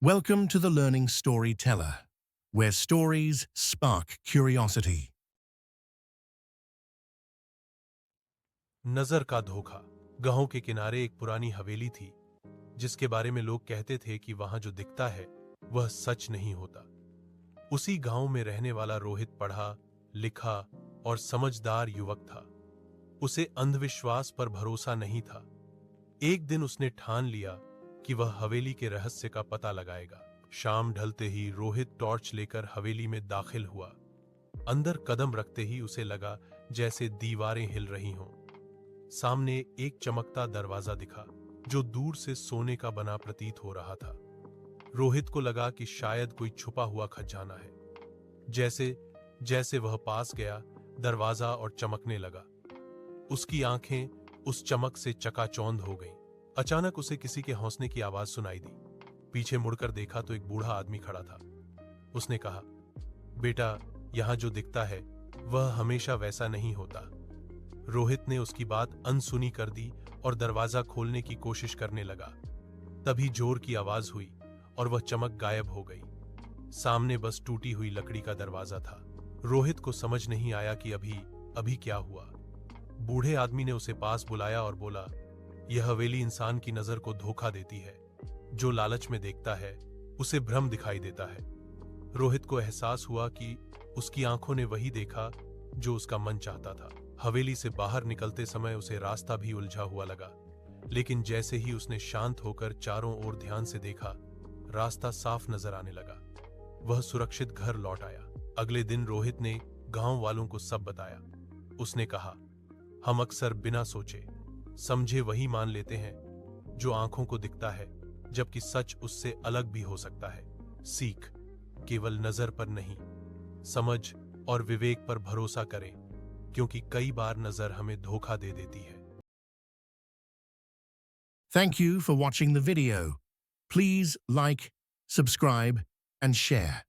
Welcome to the Learning Storyteller, where stories spark curiosity. नजर का धोखा। गांव के किनारे एक पुरानी हवेली थी, जिसके बारे में लोग कहते थे कि वहां जो दिखता है वह सच नहीं होता। उसी गांव में रहने वाला रोहित पढ़ा लिखा और समझदार युवक था। उसे अंधविश्वास पर भरोसा नहीं था। एक दिन उसने ठान लिया कि वह हवेली के रहस्य का पता लगाएगा। शाम ढलते ही रोहित टॉर्च लेकर हवेली में दाखिल हुआ। अंदर कदम रखते ही उसे लगा जैसे दीवारें हिल रही हों। सामने एक चमकता दरवाजा दिखा, जो दूर से सोने का बना प्रतीत हो रहा था। रोहित को लगा कि शायद कोई छुपा हुआ खजाना है। जैसे जैसे वह पास गया, दरवाजा और चमकने लगा। उसकी आंखें उस चमक से चकाचौंध हो गईं। अचानक उसे किसी के हौंसने की आवाज सुनाई दी। पीछे मुड़कर देखा तो एक बूढ़ा आदमी खड़ा था। उसने कहा, बेटा, यहां जो दिखता है वह हमेशा वैसा नहीं होता। रोहित ने उसकी बात अनसुनी कर दी और दरवाजा खोलने की कोशिश करने लगा। तभी जोर की आवाज हुई और वह चमक गायब हो गई। सामने बस टूटी हुई लकड़ी का दरवाजा था। रोहित को समझ नहीं आया कि अभी क्या हुआ। बूढ़े आदमी ने उसे पास बुलाया और बोला, यह हवेली इंसान की नजर को धोखा देती है। जो लालच में देखता है उसे भ्रम दिखाई देता है। रोहित को एहसास हुआ कि उसकी आंखों ने वही देखा जो उसका मन चाहता था। हवेली से बाहर निकलते समय उसे रास्ता भी उलझा हुआ लगा, लेकिन जैसे ही उसने शांत होकर चारों ओर ध्यान से देखा, रास्ता साफ नजर आने लगा। वह सुरक्षित घर लौट आया। अगले दिन रोहित ने गांव वालों को सब बताया। उसने कहा, हम अक्सर बिना सोचे समझे वही मान लेते हैं जो आंखों को दिखता है, जबकि सच उससे अलग भी हो सकता है। सीख, केवल नजर पर नहीं, समझ और विवेक पर भरोसा करें, क्योंकि कई बार नजर हमें धोखा दे देती है। Thank you for watching the video. Please like, subscribe, and share.